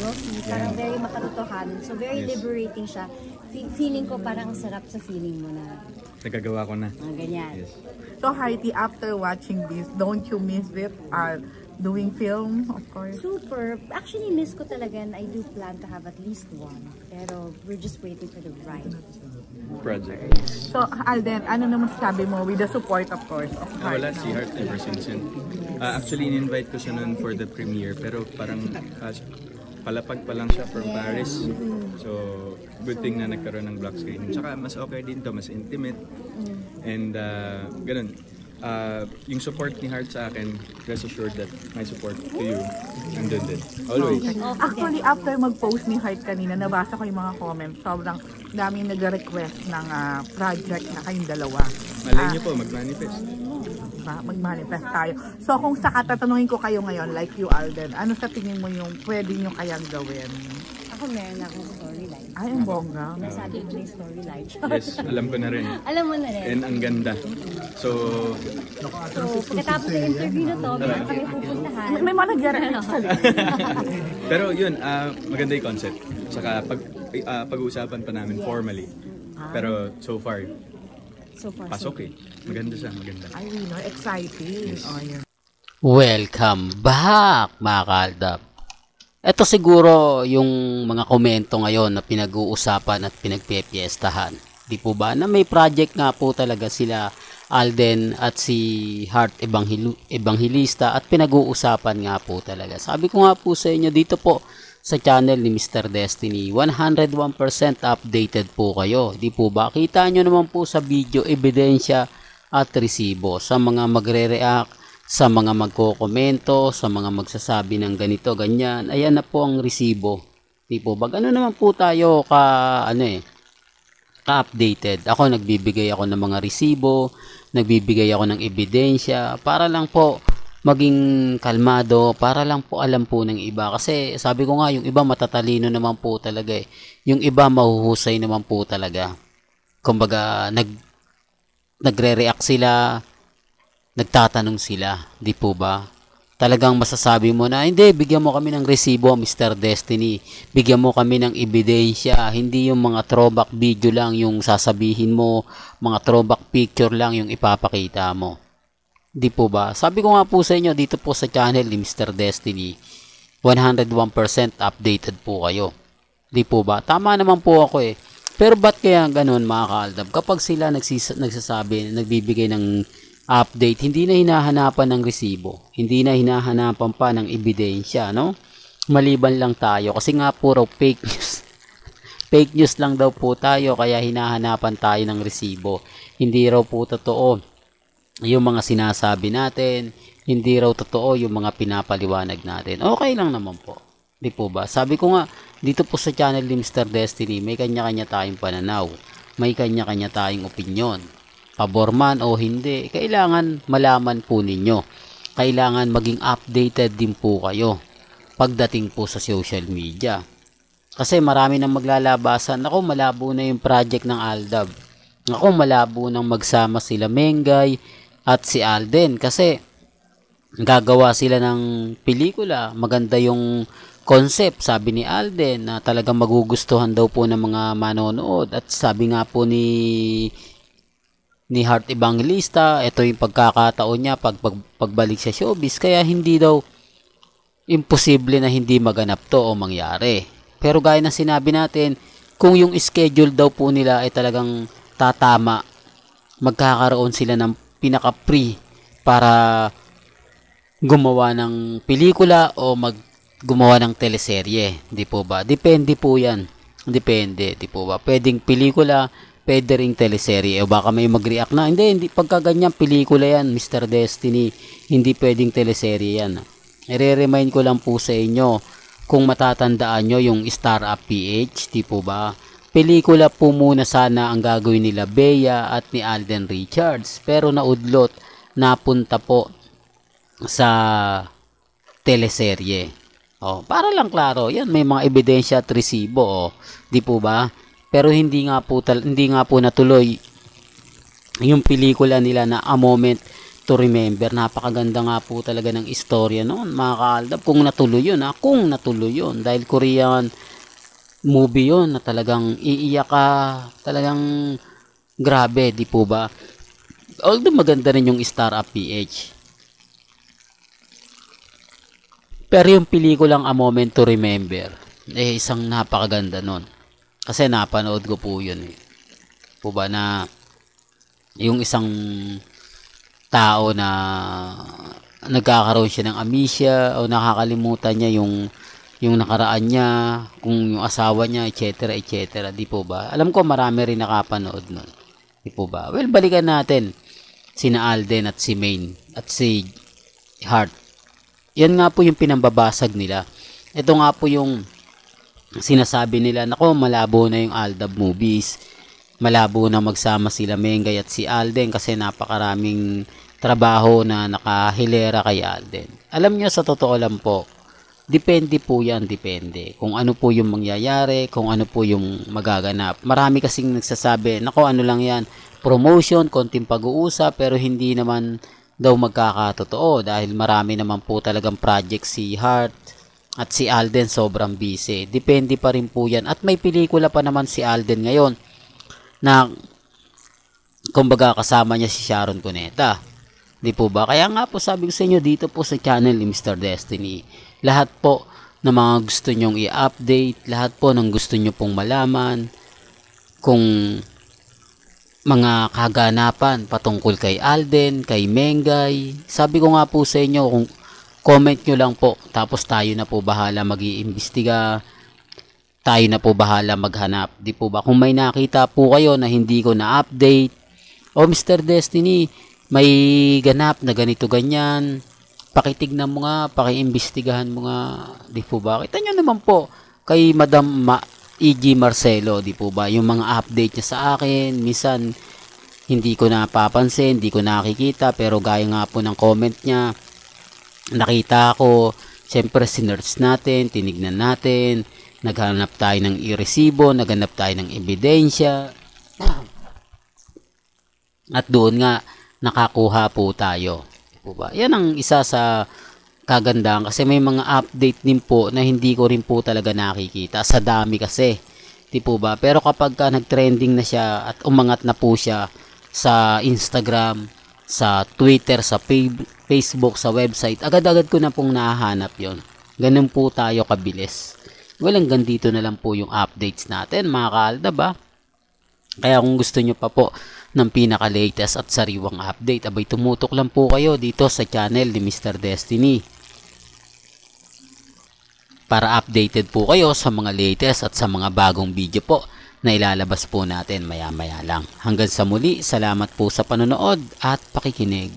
healthy, parang very makatotohanan. So very liberating siya. Feeling ko parang sarap sa feeling mo na. Nagagawa ko na. Ganyan. Yes. So Heidi, after watching this, don't you miss it? Doing film, of course. Super. Actually, miss ko talaga and I do plan to have at least one. Pero we're just waiting for the right Project. So Alden, ano naman sabi mo with the support, of course, of Heart? Wala, si Heart ever since yun. Actually, in-invite ko siya noon for the premiere, pero parang palapag pa lang siya from Paris. So, good thing na nagkaroon ng black screen. Tsaka mas okay din to, mas intimate. And ganun. Yung support ni Heart sa akin, rest assured that my support to you, nandun din. Always. Actually, after mag-post ni Heart kanina, nabasa ko yung mga comments. Sobrang daming nag-request ng project na kayong dalawa. Malay niyo po, mag-manifest. Mag-manifest tayo. So, kung tatanungin ko kayo ngayon, like you, Alden, ano sa tingin mo yung pwede nyo kayang gawin? Ako meron akong storyline. Ay, ang bongga. Nasabi ko na yung storyline. Yes, alam ko na rin. Alam mo na rin. And ang ganda. So pagkatapos ng interview na to, meron kami pupuntahan. May mga nag-request. pero yun, maganda yung concept. Saka pag-uusapan pa namin formally. Pero so far pasok eh. Maganda siya, maganda. Ay, exciting. Yes. Oh, yun. Welcome back, mga kaaldab. Ito siguro yung mga komento ngayon na pinag-uusapan at pinagpepiestahan. Di po ba na may project nga po talaga sila Alden at si Heart Evangelista at pinag-uusapan nga po talaga. Sabi ko nga po sa inyo dito po sa channel ni Mr. Destiny, 101% updated po kayo. Di po ba? Kita nyo naman po sa video, ebidensya at resibo sa mga magre-react, sa mga magkokomento, sa mga magsasabi ng ganito, ganyan. Ayan na po ang resibo. Di po ba? Gano'n naman po tayo ka-updated. Ako, nagbibigay ako ng mga resibo, nagbibigay ako ng ebidensya, para lang po maging kalmado, para lang po alam po ng iba. Kasi sabi ko nga, yung iba matatalino naman po talaga eh. Yung iba mahuhusay naman po talaga. Kumbaga, nagre-react sila, nagtatanong sila, di po ba? Talagang masasabi mo na, hindi, bigyan mo kami ng resibo, Mr. Destiny. Bigyan mo kami ng ebidensya. Hindi yung mga throwback video lang yung sasabihin mo, mga throwback picture lang yung ipapakita mo. Di po ba? Sabi ko nga po sa inyo, dito po sa channel ni Mr. Destiny, 101% updated po kayo. Di po ba? Tama naman po ako eh. Pero ba't kaya ganun, mga kaaldab? Kapag sila nagsasabi, nagbibigay ng update, hindi na hinahanapan ng resibo, hindi na hinahanapan pa ng ebidensya, no? Maliban lang tayo kasi nga puro fake news. Fake news lang daw po tayo kaya hinahanapan tayo ng resibo. Hindi raw po totoo yung mga sinasabi natin, hindi raw totoo yung mga pinapaliwanag natin. Okay lang naman po. Di po ba? Sabi ko nga, dito po sa channel ni Mr. Destiny, may kanya-kanya tayong pananaw. May kanya-kanya tayong opinyon. Pabor man o hindi, kailangan malaman po ninyo. Kailangan maging updated din po kayo pagdating po sa social media. Kasi marami nang maglalabasan. Ako, malabo na yung project ng Aldab. Ako, malabo nang magsama sila Mengay at si Alden. Kasi gagawa sila ng pelikula. Maganda yung concept, sabi ni Alden, na talagang magugustuhan daw po ng mga manonood. At sabi nga po ni Heart Evangelista, ito yung pagkakataon niya pagbalik sa showbiz, kaya hindi daw imposible na hindi maganap to o mangyari. Pero gaya ng sinabi natin, kung yung schedule daw po nila ay talagang tatama, magkakaroon sila ng pinaka-free para gumawa ng pelikula o gumawa ng teleserye, di po ba? Depende po yan. Depende, di po ba? Pwedeng pelikula, pwede ring teleserye. O baka may mag-react na, hindi, pagka ganyan, pelikula yan, Mr. Destiny. Hindi pwedeng teleserye yan. I-remind ko lang po sa inyo, kung matatandaan nyo yung Star Up PH, di po ba? Pelikula po muna sana ang gagawin nila Bea at ni Alden Richards. Pero naudlot, napunta po sa teleserye. O, para lang klaro, yan, may mga ebidensya at resibo, o, di po ba? Pero hindi nga po natuloy yung pelikula nila na A Moment to remember. Napakaganda nga po talaga ng istorya noon, mga kaaldab. Kung natuloy yun, kung natuloy yun. Dahil Korean movie yun na talagang iiyak ka, talagang grabe, di po ba? Although maganda rin yung Star Up PH. Pero yung pelikulang A Moment to Remember, isang napakaganda nun. Kasi napanood ko po yun. Po ba na yung isang tao na nagkakaroon siya ng amnesia o nakakalimutan niya yung nakaraan niya, kung yung asawa niya, etc. etc. Di po ba? Alam ko marami rin nakapanood nun. Di po ba? Well, balikan natin sina Alden at si Maine at si Hart. Yan nga po yung pinambabasag nila. Ito nga po yung sinasabi nila, nako, malabo na yung Aldab movies. Malabo na magsama sila Mengay at si Alden kasi napakaraming trabaho na nakahilera kay Alden. Alam nyo, sa totoo lang po, depende po yan, depende. Kung ano po yung mangyayari, kung ano po yung magaganap. Marami kasing nagsasabi, nako, ano lang yan, promotion, konting pag-uusap, pero hindi naman daw magkakatotoo dahil marami naman po talagang project si Hart at si Alden, sobrang busy. Depende pa rin po yan. At may pelikula pa naman si Alden ngayon na kumbaga kasama niya si Sharon Cuneta. Di po ba? Kaya nga po sabi ko sa inyo dito po sa channel ni Mr. Destiny, lahat po ng mga gusto nyong i-update, lahat po ng gusto nyo pong malaman, kung mga kaganapan patungkol kay Alden, kay Mengay, sabi ko nga po sa inyo, kung comment nyo lang po, tapos tayo na po bahala mag-iimbestiga, tayo na po bahala maghanap. Di po ba? Kung may nakita po kayo na hindi ko na-update, o Mr. Destiny, may ganap na ganito ganyan, pakitignan mo nga, pakiimbestigahan mo nga. Di po ba? Kita nyo naman po kay Madam E.G. Marcelo, di po ba? Yung mga update niya sa akin, minsan hindi ko napapansin, hindi ko nakikita, pero gaya nga po ng comment niya, nakita ko, siyempre sinerch natin, tinignan natin, naghanap tayo ng i-resibo, naghanap tayo ng ebidensya, at doon nga, nakakuha po tayo. Di po ba? Yan ang isa sa kagandahan kasi may mga update din po na hindi ko rin po talaga nakikita sa dami kasi, di po ba? Pero kapag nag-trending na siya at umangat na po siya sa Instagram, sa Twitter, sa Facebook, sa website, agad-agad ko na pong nahahanap yon. Ganun po tayo kabilis. Well, hanggang dito na lang po yung updates natin, mga kaalda ba? Kaya kung gusto nyo pa po ng pinaka-latest at sariwang update, abay tumutok lang po kayo dito sa channel ni Mr. Destiny para updated po kayo sa mga latest at sa mga bagong video po na ilalabas po natin maya-maya lang. Hanggang sa muli, salamat po sa panonood at pakikinig.